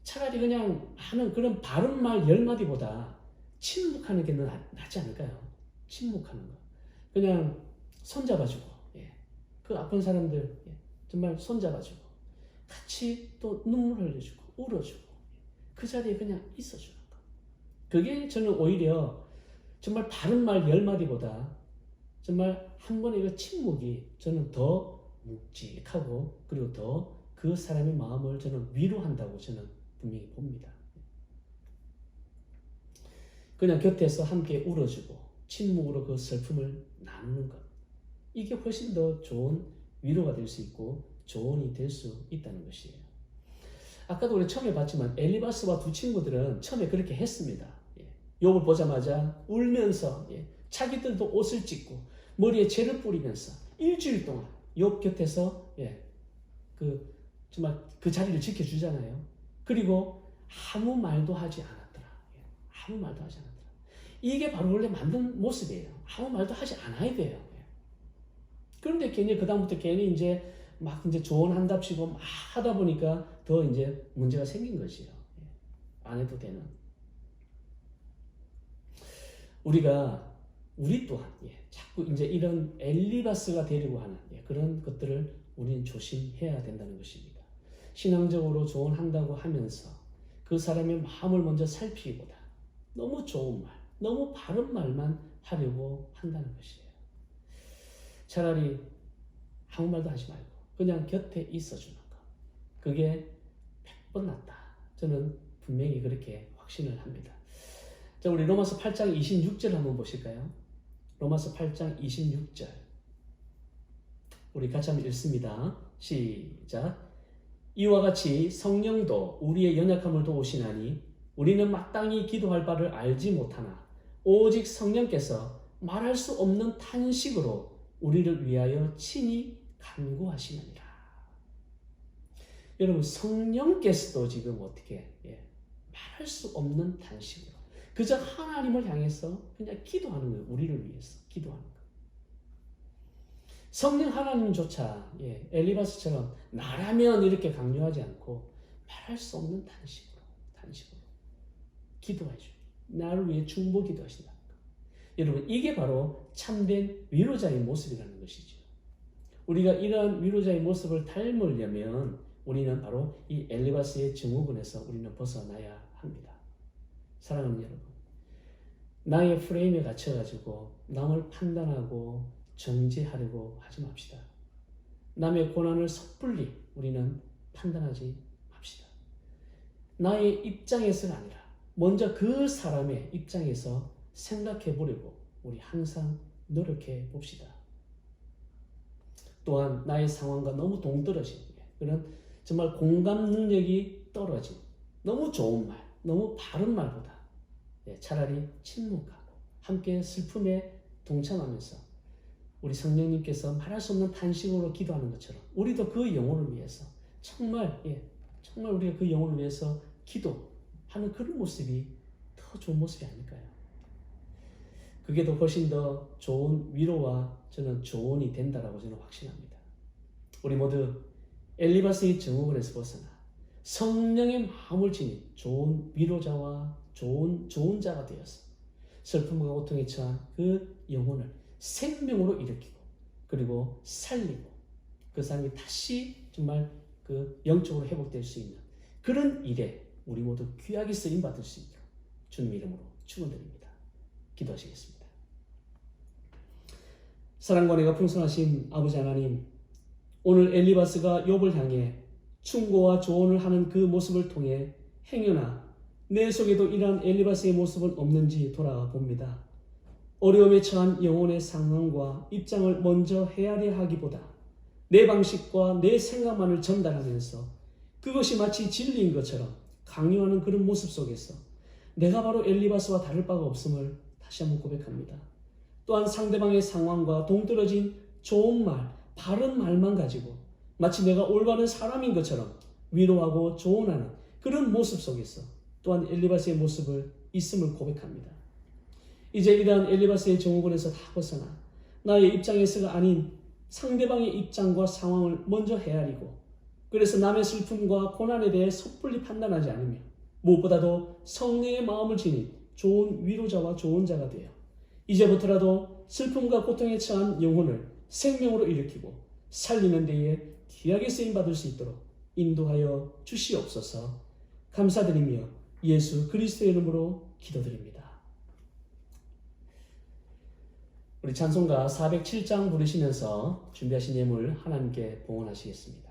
그냥 하는 그런 바른 말 10마디보다 침묵하는 게 낫지 않을까요? 침묵하는 거. 그냥 손잡아주고, 그 아픈 사람들 정말 손잡아주고 같이 또 눈물 흘려주고 울어주고 그 자리에 그냥 있어주는 거. 그게 저는 오히려 정말 바른 말 10마디보다 정말 한 번의 그 침묵이 저는 더 묵직하고 그리고 더 그 사람의 마음을 저는 위로한다고 저는 분명히 봅니다. 그냥 곁에서 함께 울어주고 침묵으로 그 슬픔을 나누는 것. 이게 훨씬 더 좋은 위로가 될 수 있고 조언이 될 수 있다는 것이에요. 아까도 우리 처음에 봤지만 엘리바스와 두 친구들은 처음에 그렇게 했습니다. 욥을 보자마자 울면서 자기들도 옷을 찢고 머리에 재를 뿌리면서 일주일 동안 욥 곁에서 정말 그 자리를 지켜주잖아요. 그리고 아무 말도 하지 않았더라. 아무 말도 하지 않았더라. 이게 바로 원래 만든 모습이에요. 아무 말도 하지 않아야 돼요. 그런데 그다음부터 괜히 이제 조언한답시고 막 하다 보니까 더 이제 문제가 생긴 것이에요. 안 해도 되는. 우리 또한 자꾸 이제 이런 엘리바스가 되려고 하는 그런 것들을 우리는 조심해야 된다는 것입니다. 신앙적으로 조언한다고 하면서 그 사람의 마음을 먼저 살피기보다 너무 좋은 말, 너무 바른 말만 하려고 한다는 것이에요. 차라리 아무 말도 하지 말고 그냥 곁에 있어주는 것. 그게 100번 낫다. 저는 분명히 그렇게 확신을 합니다. 자, 우리 로마서 8장 26절 한번 보실까요? 로마서 8장 26절. 우리 같이 한번 읽습니다. 시작. 이와 같이 성령도 우리의 연약함을 도우시나니 우리는 마땅히 기도할 바를 알지 못하나 오직 성령께서 말할 수 없는 탄식으로 우리를 위하여 친히 간구하시느니라. 여러분, 성령께서도 지금 어떻게 말할 수 없는 탄식으로 그저 하나님을 향해서 그냥 기도하는 거예요. 우리를 위해서 기도하는 거예요. 성령 하나님조차 엘리바스처럼 나라면 이렇게 강요하지 않고 말할 수 없는 탄식으로 기도해 주니 나를 위해 중보 기도하신다. 여러분, 이게 바로 참된 위로자의 모습이라는 것이죠. 우리가 이러한 위로자의 모습을 닮으려면 우리는 바로 이 엘리바스의 증후군에서 우리는 벗어나야 합니다. 사랑하는 여러분, 나의 프레임에 갇혀가지고 남을 판단하고 정죄하려고 하지 맙시다. 남의 고난을 섣불리 우리는 판단하지 맙시다. 나의 입장에서가 아니라 먼저 그 사람의 입장에서 생각해 보려고 우리 항상 노력해 봅시다. 또한 나의 상황과 너무 동떨어진 그런 정말 공감 능력이 떨어진 너무 좋은 말, 너무 바른 말보다 차라리 침묵하고 함께 슬픔에 동참하면서 우리 성령님께서 말할 수 없는 탄식으로 기도하는 것처럼 우리도 그 영혼을 위해서 정말 우리가 그 영혼을 위해서 기도하는 그런 모습이 더 좋은 모습이 아닐까요? 그게 더 훨씬 더 좋은 위로와 저는 조언이 된다라고 저는 확신합니다. 우리 모두 엘리바스의 증오권에서 벗어나 성령의 마음을 지닌 좋은 위로자와 좋은 자가 되어서 슬픔과 고통에 처한 그 영혼을 생명으로 일으키고 그리고 살리고 그 사람이 다시 정말 그 영적으로 회복될 수 있는 그런 일에 우리 모두 귀하게 쓰임 받을 수 있도록 주님 이름으로 축원드립니다. 기도하시겠습니다. 사랑과 은혜가 풍성하신 아버지 하나님, 오늘 엘리바스가 욥을 향해 충고와 조언을 하는 그 모습을 통해 행여나 내 속에도 이러한 엘리바스의 모습은 없는지 돌아봅니다. 어려움에 처한 영혼의 상황과 입장을 먼저 헤아려 하기보다 내 방식과 내 생각만을 전달하면서 그것이 마치 진리인 것처럼 강요하는 그런 모습 속에서 내가 바로 엘리바스와 다를 바가 없음을 다시 한번 고백합니다. 또한 상대방의 상황과 동떨어진 좋은 말, 바른 말만 가지고 마치 내가 올바른 사람인 것처럼 위로하고 조언하는 그런 모습 속에서 또한 엘리바스의 모습을 있음을 고백합니다. 이제 이러한 엘리바스의 증오권에서 다 벗어나 나의 입장에서가 아닌 상대방의 입장과 상황을 먼저 헤아리고 그래서 남의 슬픔과 고난에 대해 섣불리 판단하지 않으며 무엇보다도 성령의 마음을 지닌 좋은 위로자와 좋은 자가 되어 이제부터라도 슬픔과 고통에 처한 영혼을 생명으로 일으키고 살리는 데에 귀하게 쓰임받을 수 있도록 인도하여 주시옵소서. 감사드리며 예수 그리스도의 이름으로 기도드립니다. 우리 찬송가 407장 부르시면서 준비하신 예물 하나님께 봉헌하시겠습니다.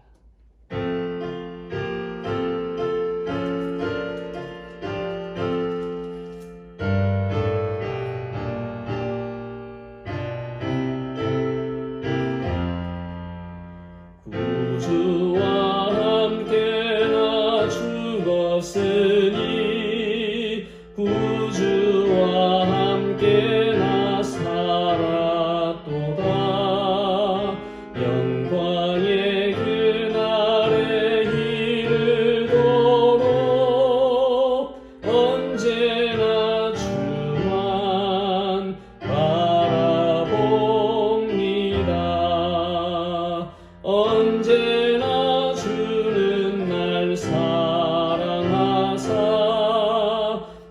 구주와 함께 나 죽었으니 구주와 함께 나 살았도다. 영광의 그날에 이르도록 언제나 주만 바라봅니다. 언제나 주는 날 사랑하사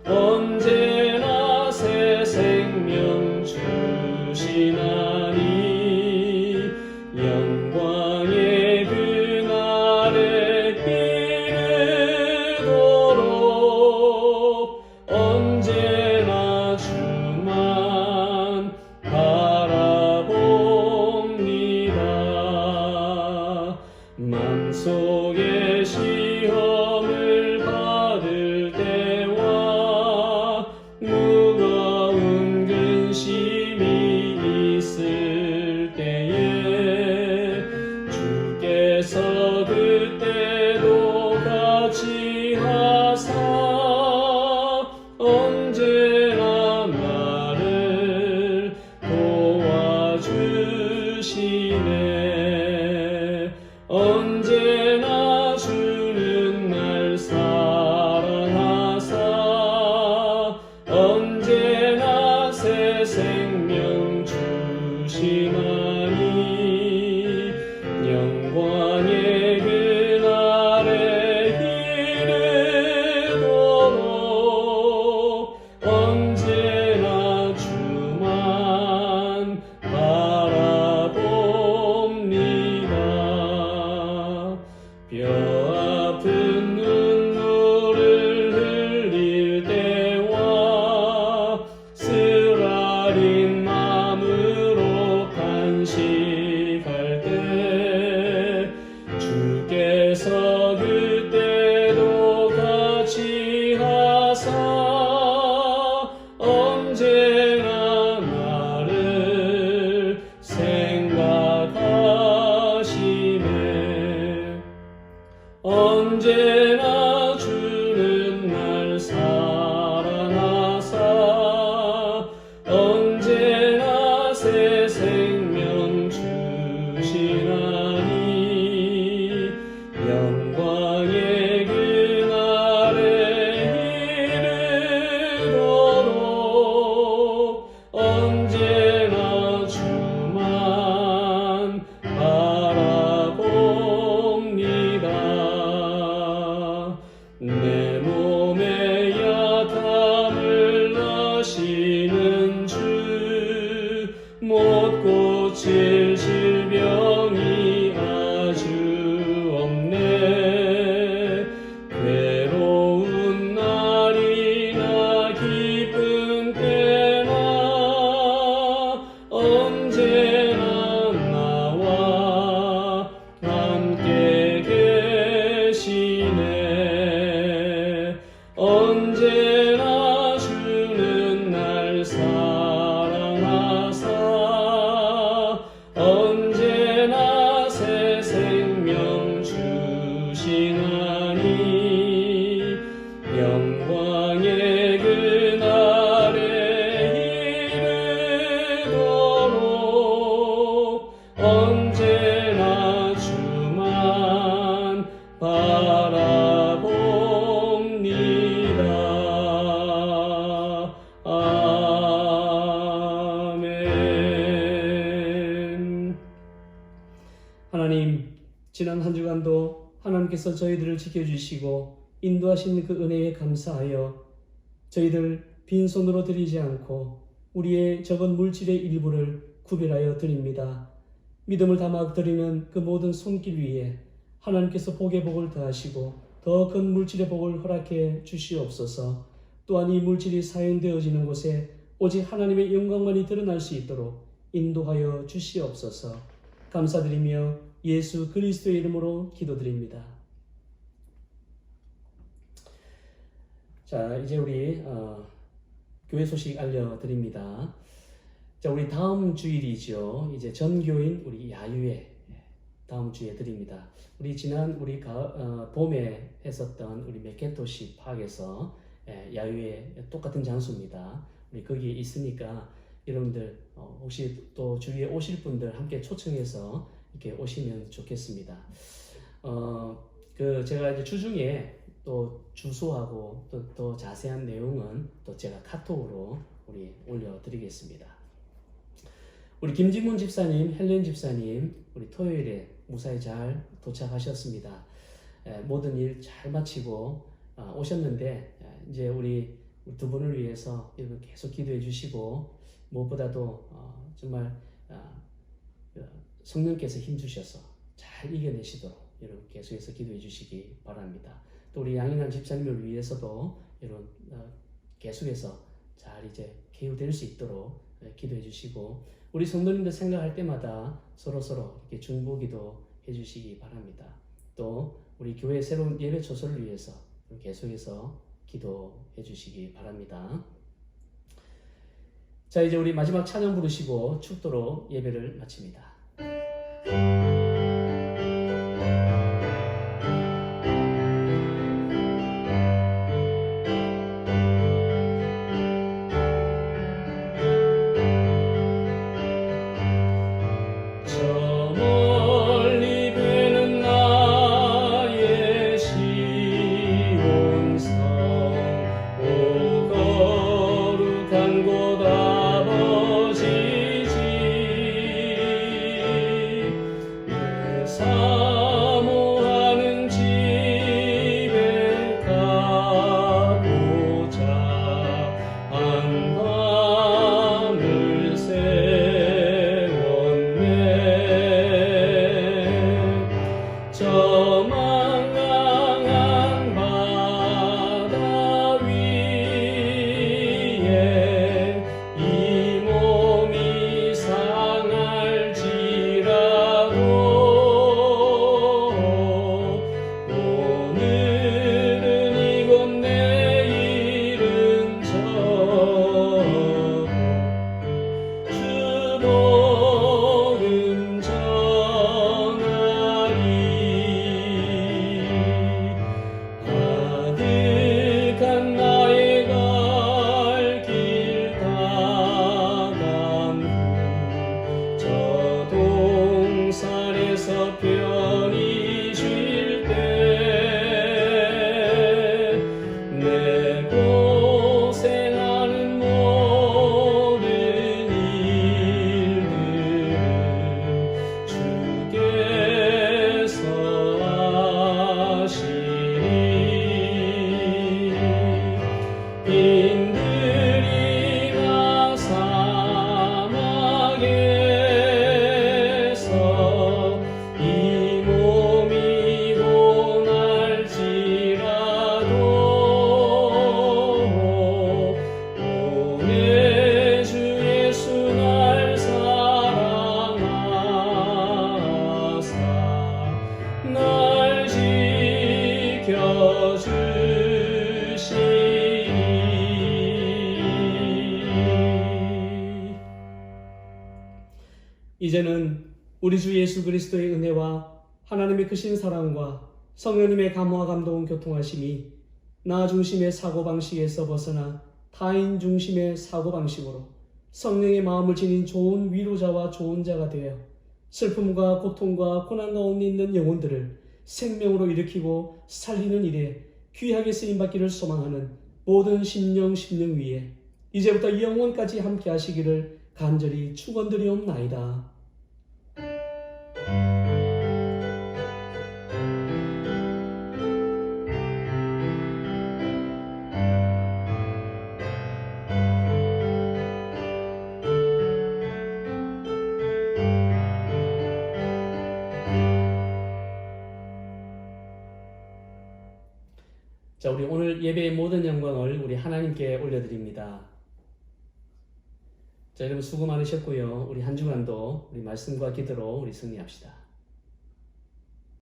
언제나 새 생명 주시나니 영광의 그날에 이르도록 언제나 주만 바라봅니다. 맘속에 시험을 받을 때와 무거운 근심이 있을 때에 주께서 그때도 같이 하사 언제나 나를 도와주시네. 언제나 주는 날 사랑하사 언제나 새 생명 주시나니 영광의 그날에 이르도록 언제나 주만 바라봅니다. 주시나니 영광의 그날에 이르도록 언제나 주만 바라봅니다. 내 몸의 약함을 아시는 주 못 고칠 질병이 아주 없네. 괴로운 날이나 기쁜 때나 언제나 나와 함께 계시네. 언제나 주는 날 사랑하사 언제나 새 생명 주시나니 영광의 그날에 이르도록 언제나 주만 바라봅니다. 아멘. 하나님, 지난 한 주간도 하나님께서 저희들을 지켜주시고 인도하신 그 은혜에 감사하여 저희들 빈손으로 드리지 않고 우리의 적은 물질의 일부를 구별하여 드립니다. 믿음을 담아 드리는 그 모든 손길 위에 하나님께서 복의 복을 더하시고 더 큰 물질의 복을 허락해 주시옵소서. 또한 이 물질이 사용되어지는 곳에 오직 하나님의 영광만이 드러날 수 있도록 인도하여 주시옵소서. 감사드리며 예수 그리스도의 이름으로 기도드립니다. 자, 이제 우리 교회 소식 알려드립니다. 자, 우리 다음 주일이죠. 이제 전교인 우리 야유회 다음 주에 드립니다. 우리 지난 우리 봄에 했었던 우리 메케토시 파악에서 야유회 똑같은 장소입니다. 우리 거기에 있으니까 여러분들 혹시 또 주위에 오실 분들 함께 초청해서 이렇게 오시면 좋겠습니다. 제가 이제 주중에 또 주소하고 또 자세한 내용은 또 제가 카톡으로 우리 올려드리겠습니다. 우리 김진문 집사님, 헬렌 집사님, 우리 토요일에 무사히 잘 도착하셨습니다. 모든 일 잘 마치고 오셨는데 이제 우리 두 분을 위해서 여러분 계속 기도해 주시고 무엇보다도 정말 성령께서 힘주셔서 잘 이겨내시도록 여러분 계속해서 기도해 주시기 바랍니다. 또 우리 양인환 집사님을 위해서도 여러분 계속해서 잘 이제 개유될 수 있도록 기도해 주시고 우리 성도님들 생각할 때마다 서로 이렇게 중보기도 해주시기 바랍니다. 또 우리 교회 새로운 예배 초소를 위해서 계속해서 기도해 주시기 바랍니다. 자, 이제 우리 마지막 찬양 부르시고 축도로 예배를 마칩니다. 편히 쉴 때 내 고생하는 모든 일들을 주께서 아시니 빈들이나 사막에서 이 몸이 고날지라도 오내 주 예수 날 사랑하사 날 지켜주시니 이제는 우리 주 예수 그리스도의 은혜와 하나님의 크신 사랑과 성령님의 감화와 감동 교통하심이 나 중심의 사고방식에서 벗어나 타인 중심의 사고방식으로 성령의 마음을 지닌 좋은 위로자와 좋은 자가 되어 슬픔과 고통과 고난 가운데 있는 영혼들을 생명으로 일으키고 살리는 일에 귀하게 쓰임받기를 소망하는 모든 심령 위에 이제부터 영원까지 함께 하시기를 간절히 축원드리옵나이다. 자, 우리 오늘 예배의 모든 영광을 우리 하나님께 올려드립니다. 자, 여러분 수고 많으셨고요. 우리 한 주간도 우리 말씀과 기도로 우리 승리합시다.